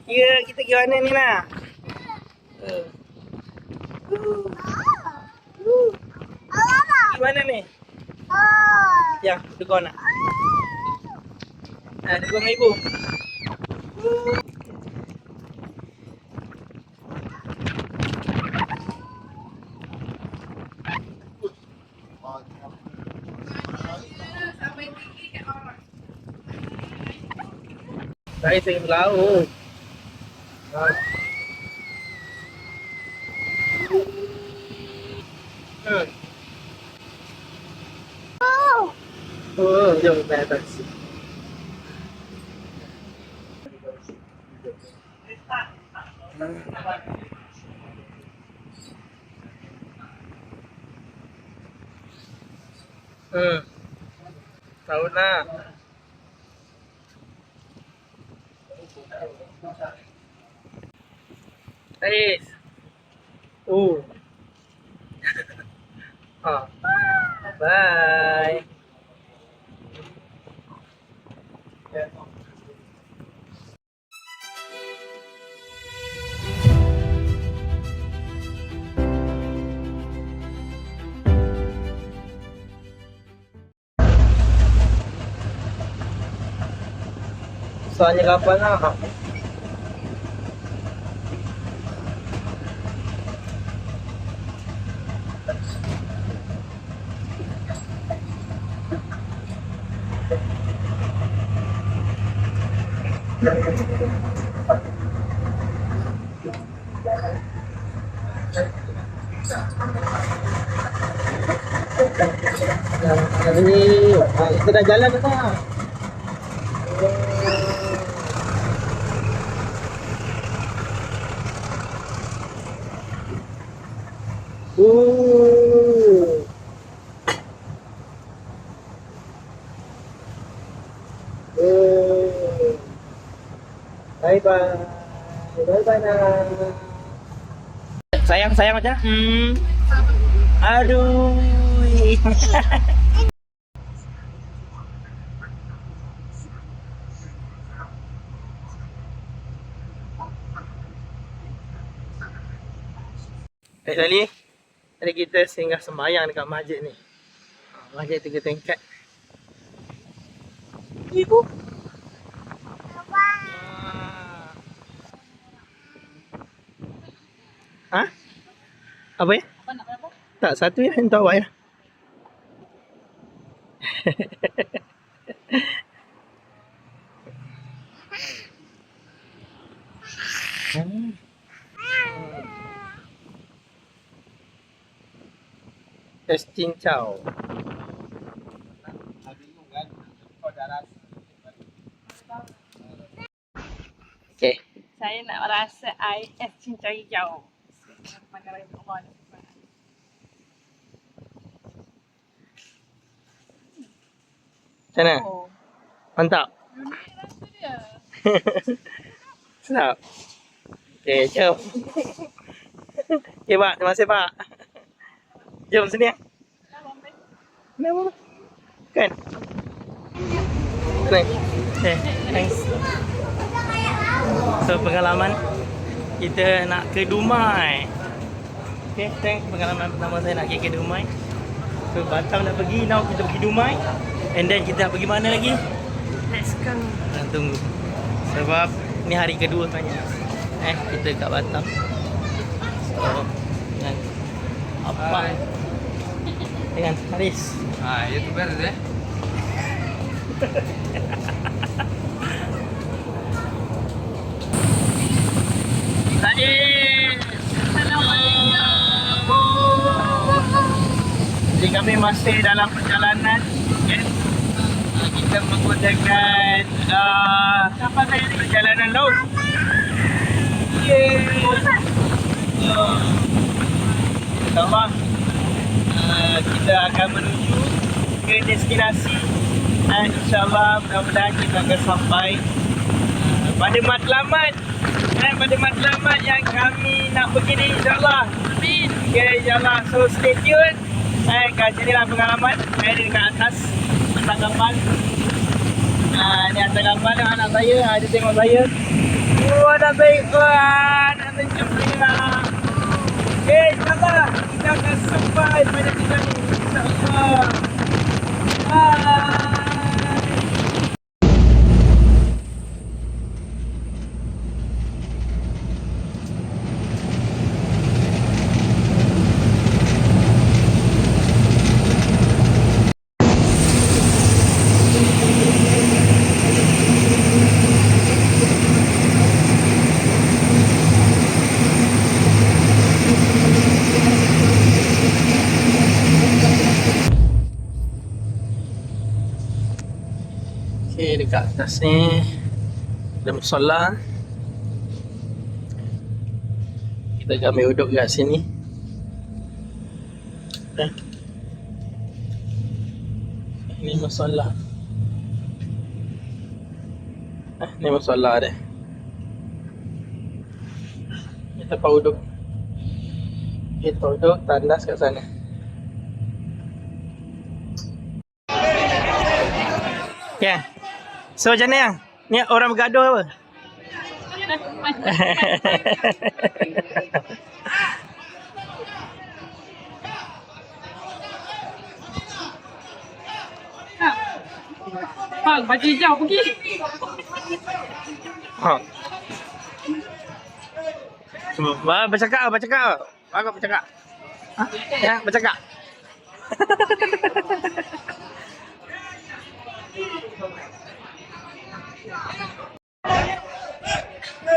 Kira kita pergi mana ni nak? Pergi mana ni? Ya, dukung nak. Dukung dengan ibu. Saya sering berlaut. Oh, jom naik taksi. Tahu nak. Ais. Oh. Bye. Soalnya kapan lah? Ini kita dah jalan ke tak? Bye bye. Bye bye nak. Sayang aja. Aduh. Baik tadi kita singgah sembahyang dekat masjid ni. Masjid 3 tingkat. Ibu. Hah? Apa ya? Apa nak berapa? Tak, satu ya, untuk awak ya. Es cincau. Okay. Saya nak rasa air es cincau hijau. Macam mana? Oh. Mantap? Unik rasa dia. Sedap? Okay, jom. Okay Pak, terima kasih Pak. Jom sini ya. Kenapa? Kan? Okay, thanks. So, pengalaman kita nak ke Dumai. Okay, thanks. Pengalaman pertama saya nak pergi ke Dumai. So, Batam dah pergi, now kita pergi Dumai. And then kita nak pergi mana lagi? Let's go. Tunggu. Sebab ni hari kedua sebenarnya. Kita kat Batam. So, dengan apa? Dengan Haris. YouTuber tu Jadi kami masih dalam perjalanan. Kita menggunakan apa saya ni? Perjalanan laut. InsyaAllah kita akan menuju ke destinasi. InsyaAllah mudah-mudahan kita akan sampai pada matlamat. Pada matlamat yang kami nak pergi ni, insyaAllah. Amin. Okay, insyaAllah. So stay tune. Kat sini lah pengalaman. Saya di dekat atas kapal. Ni atas kapal anak saya. Dia tengok saya. Oh, dah baik. Wah, dah baik semua. Sabar. Kita akan sampai pada kita ni. InsyaAllah. Bye. Okay, dekat atas ni ada musola. Kita akan ambil duduk kat sini. Ini musola. Ni musola dia. Kita tempat duduk. Kita duduk tandas kat sana. Okay. So macam ni yang? Ni orang bergaduh apa? Bang, baju hijau pergi. Ha. Bercakap. Aku bercakap. Ha? Ya, bercakap.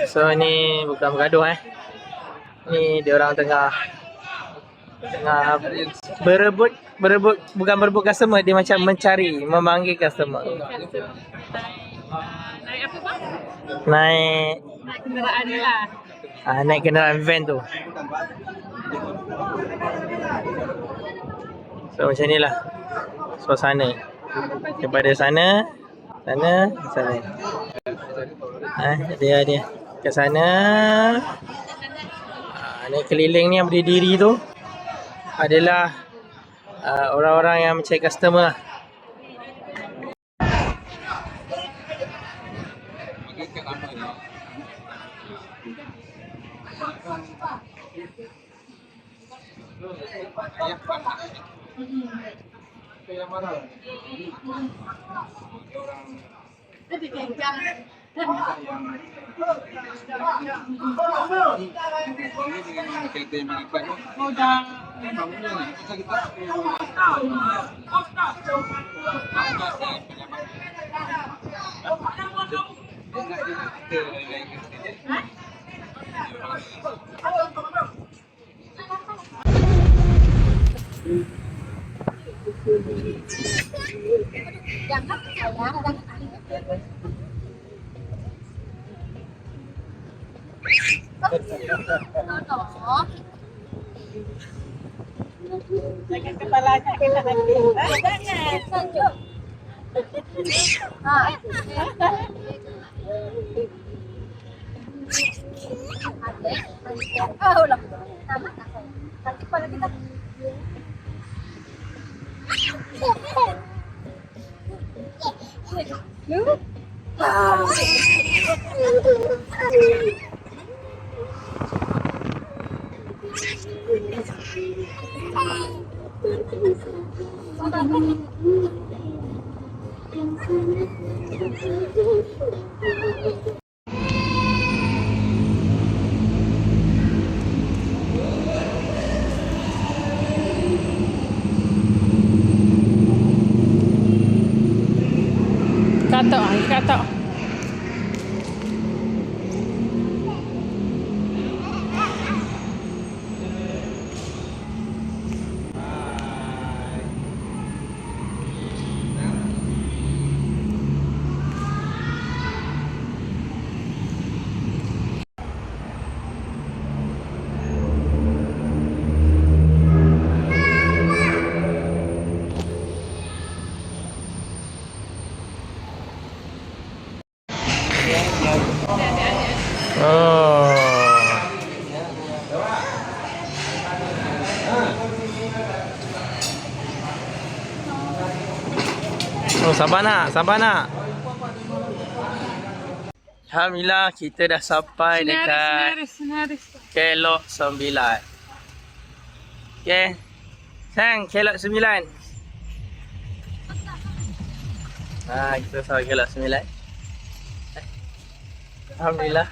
So ni bukan bergaduh Ni dia orang tengah berebut bukan berebut customer, dia macam mencari, memanggil customer. Naik apa bang? Naik Naik kenderaan ni lah. naik kenderaan van tu. So macam ni lah suasana. Daripada sana. Dia kat sana. Ni keliling ni yang berdiri tu adalah orang-orang yang mencari customer lah. Jangan kepalanya kena hati. Jangan, tunjuk. Oh, lah. Nanti kepala kita. Katok. Oh, sabar nak. Alhamdulillah kita dah sampai dekat Kelok 9. Okay. Sang Kelok 9. Kita sampai Kelok 9. Alhamdulillah.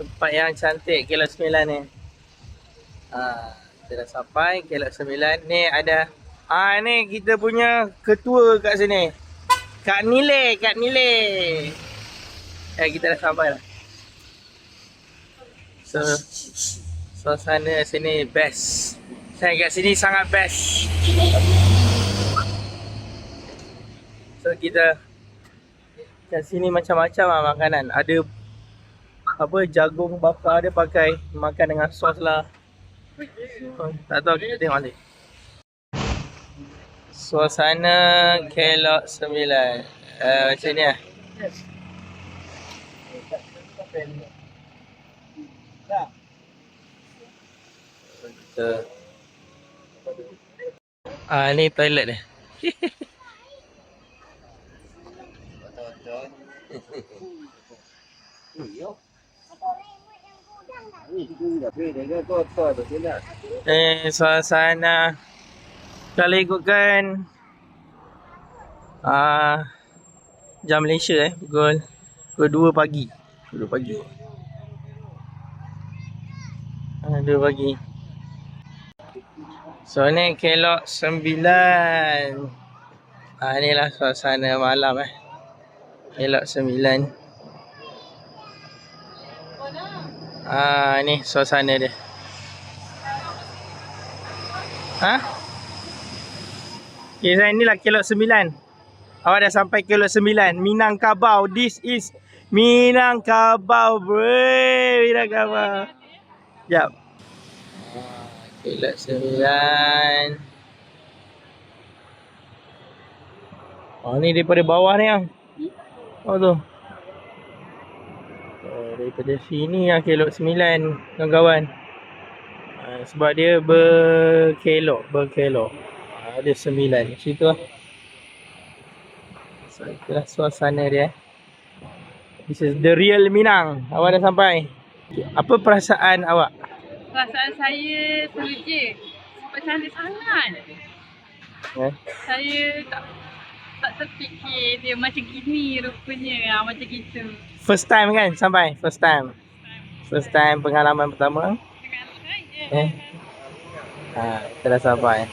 Tempat yang cantik Kelok 9 ni. Kita dah sampai Kelok 9. Ni ada ni kita punya ketua kat sini. Kak Nile. Kita dah sampai lah. So suasana sini best. Saya kat sini sangat best. So kita kat sini macam-macam lah makanan. Ada apa, jagung bakar dia pakai makan dengan sos lah. Tak tahu, kita tengok nanti. Suasana Kelok 9 macam ni lah. Ni toilet dia. Suasana kalau ikutkan jam Malaysia pukul 2 pagi. 2 pagi. So ni Kelok 9. Inilah suasana malam Kelok 9. Ni suasana dia. Okay, inilah Kelok 9. Awak dah sampai Kelok 9, Minangkabau. This is Minangkabau, bro. Minangkabau. Sekejap. Kelok 9. Ni daripada bawah ni yang. Tu. Daripada sini Kelok 9, kawan-kawan. Sebab dia berkelok. Ada 9 situ lah. So itulah suasana dia. This is the real Minang. Awak dah sampai. Apa perasaan awak? Perasaan saya sejuk. Sebab cantik sangat. Saya tak terfikir dia macam gini rupanya. Macam gitu. First time kan sampai? First time pengalaman pertama. Kita dah sampai.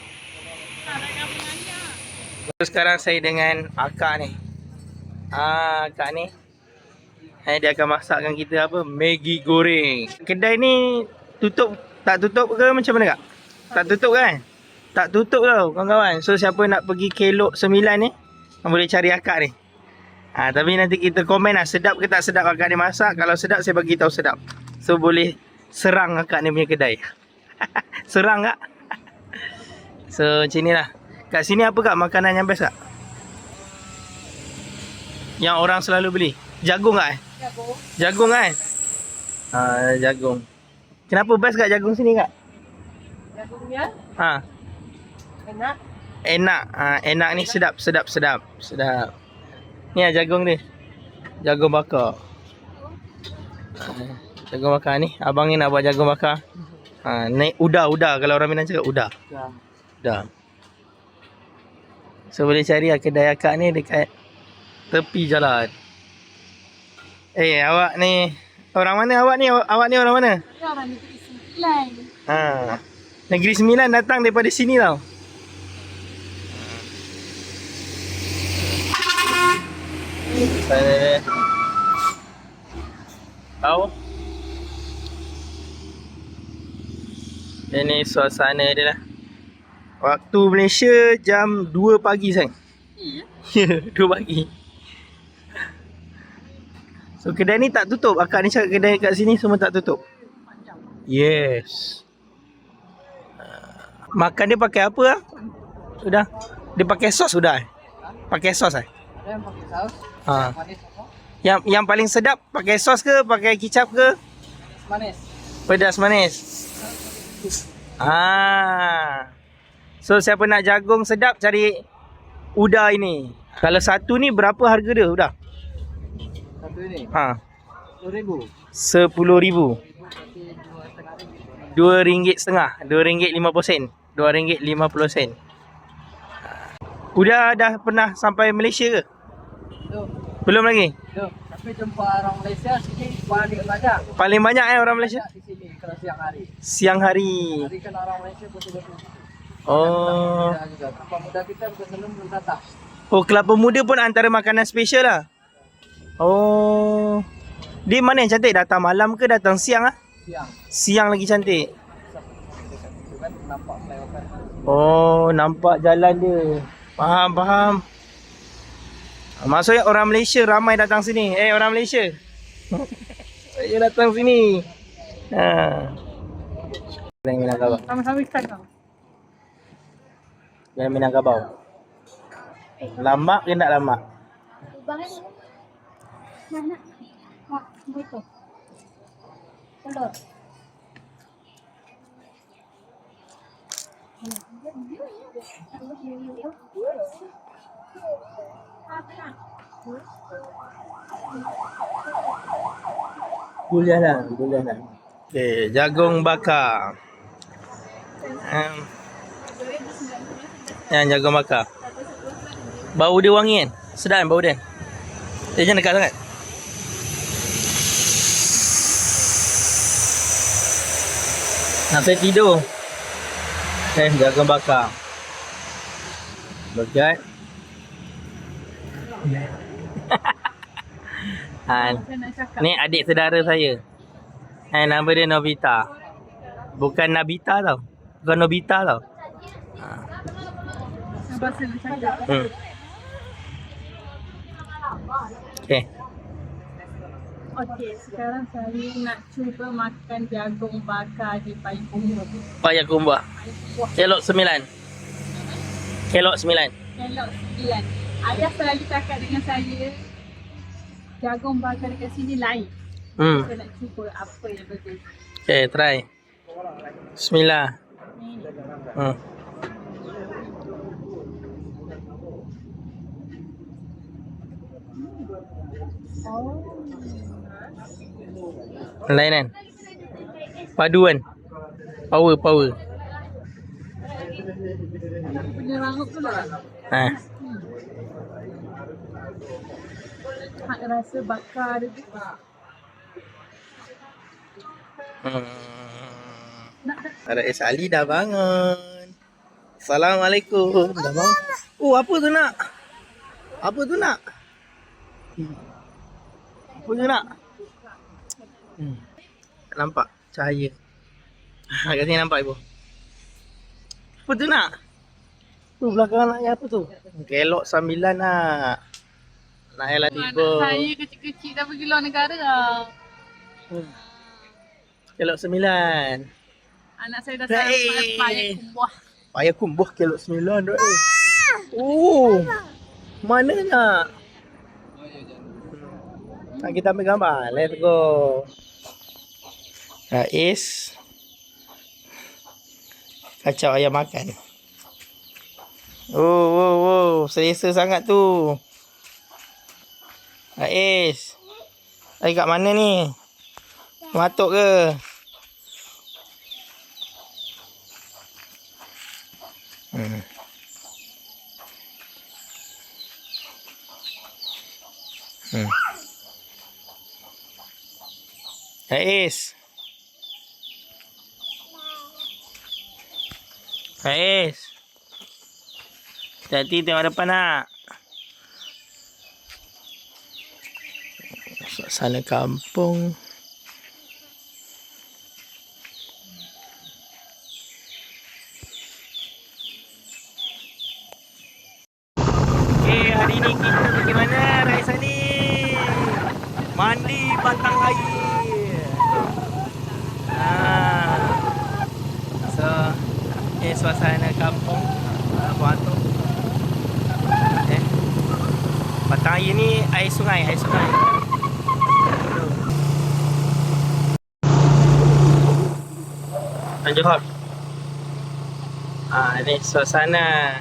Sekarang saya dengan akak ni. Akak ni dia akan masakkan kita apa? Maggi goreng. Kedai ni tak tutup ke macam mana kak? Tak tutup kan? Tak tutup tau kawan-kawan. So siapa nak pergi Kelok 9 ni boleh cari akak ni. Tapi nanti kita komen lah sedap ke tak sedap akak ni masak. Kalau sedap saya bagi tahu sedap. So boleh serang akak ni punya kedai. Serang kak. So macam ni lah. Kat sini apa kak makanan yang best kak? Yang orang selalu beli? Jagung kak Jagung kan? Jagung. Kenapa best kak jagung sini kak? Jagungnya? Enak. Enak ni sedap. Ni lah jagung ni. Jagung bakar. Jagung bakar ni. Abang ni nak buat jagung bakar. Ni udah. Kalau orang Minang cakap udah. So boleh cari lah kedai akak ni dekat tepi jalan. Awak ni orang mana awak ni? Awak ni orang mana? Orang Negeri Sembilan. Negeri Sembilan datang daripada sini tau. Sana dia. Tahu? Ini suasana dia lah. Waktu Malaysia jam 2 pagi sayang. Ya, 2 pagi. So kedai ni tak tutup. Akak ni cakap kedai kat sini semua tak tutup. Yes. Makan dia pakai apa lah? Sudah. Dia pakai sos sudah. Pakai sos Ada yang pakai saus. Manis apa? Yang paling sedap pakai sos ke pakai kicap ke? Manis. Pedas manis. So siapa nak jagung sedap cari Uda ini. Kalau satu ni berapa harga dia dah? Satu ni Ha, 10,000. 10,000. Berarti RM2,5. RM2.5. RM2.50. Udah dah pernah sampai Malaysia ke? Tu. Belum lagi? Tu. Tapi jumpa orang Malaysia sini paling banyak. Paling banyak orang Malaysia? Banyak di sini kalau siang hari. Siang hari. Hari kan orang Malaysia betul-betul. Oh. Kelapa muda kita belum datang. Oh, kelapa muda pun antara makanan special lah. Oh. Dia mana yang cantik? Datang malam ke datang siang ah? Siang. Siang lagi cantik. Itu kan nampak flyover. Oh, nampak jalan dia. Faham. Maksudnya orang Malaysia ramai datang sini. Orang Malaysia. Saya datang sini. Jangan Minangkabau. Sama-sama ikan kau. Jangan Minangkabau. Lama ke tak lama? Mana? Mak, begitu. Telur. Boleh lah. Okay, jagung bakar. Yang jagung bakar. Bau dia wangi kan? Sedap kan bau dia? Jangan dekat sangat. Nak saya tidur. Jagung bakar. Begat. Ni adik saudara saya. Nama dia Nobita. Bukan Nabita tau. Bukan Nobita tau. Bahasa dia cakap. Okay. Okey, sekarang saya nak cuba makan jagung bakar di Payakumbuh. Payakumbuh. Kelok 9. Kelok 9. Ayah selalu cakap dengan saya, jagung bakar dekat sini lain. Saya nak cuba apa yang berbeza. Okay, try. Bismillah. Lain kan? Paduan. Power. Punya rangup tu lah. Hak rasa bakar dia tu. Ada Ali dah bangun. Assalamualaikum. Dah bangun. Oh, apa tu nak? Apa tu nak? Nampak cahaya. Kat sini nampak ibu. Apa tu nak? Tu belakang anaknya apa tu? Kelok 9 nak. Nak lah tiba. Anak saya kecil-kecil dah pergi luar negara lah. Kelok 9. Anak saya dah sampai Payakumbuh. Payakumbuh kelok 9 dah. Oh. Mana nak? Nak kita ambil gambar. Let's go. Rais. Kacau ayam makan. Oh. Selesa sangat tu. Rais. Lagi kat mana ni? Matuk ke? Rais. Hati-hati tengok depan nak. Suasana kampung. Hari ni kita pergi mana Rais Ali? Mandi batang air. So, ini suasana kampung Buatok. Batang air ni air sungai. Johor. Ini suasana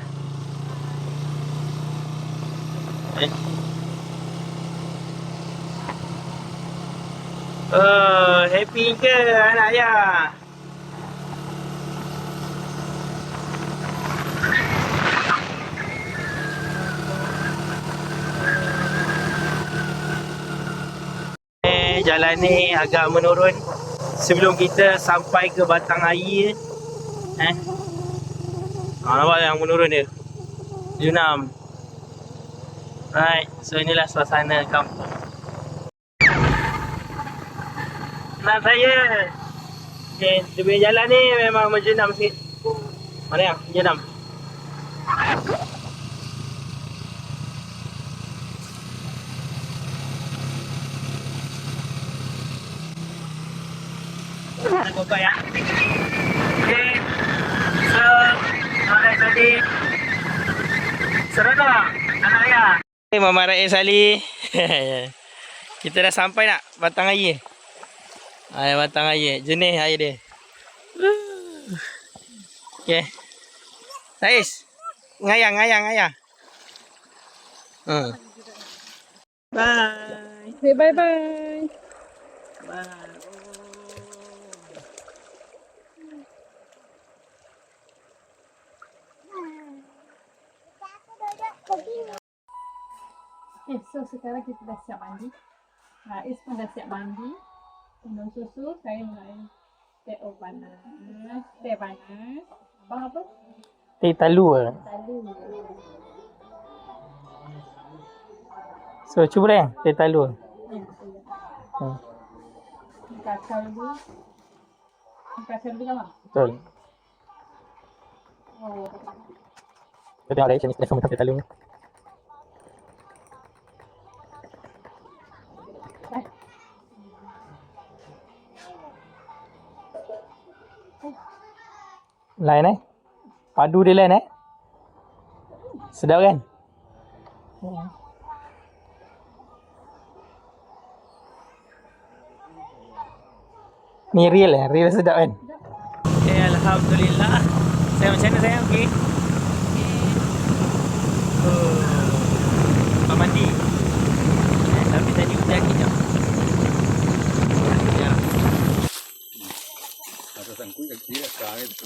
Oh, happy ke anak ayah? Jalan ni agak menurun sebelum kita sampai ke batang air. Nampak yang menurun dia. Junam. Right, so inilah suasana kampung. Nak saya. Okay, dia punya jalan ni memang menjenam sikit. Mana yang jenam? Nak buka ya. Okay. So, alright tadi. Seronok anak ayah. Okay, Mama Rais Ali. Kita dah sampai nak batang air. Air batang air. Jenis air dia. Okay. Rais. Ngayang. Bye. Say bye-bye. Bye. Okay, so sekarang kita dah siap mandi. Rais pun dah siap mandi. Minum susu, saya mulai teh panas. Teh panas. Abang apa? Teh talu lah. Talu. So, cuba yang teh talu. Kacau dulu. Kacau dulu kan, Mak? Betul. Oh. Kita tengok Rais ni sama teh talu ni. Lain padu dia lain sedap kan? Ni real sedap kan? Okay, Alhamdulillah. Saya macam mana sayang? Okay. Lepas mandi. Tapi tadi hujan kejap. Atasan ku yang kira sekarang itu.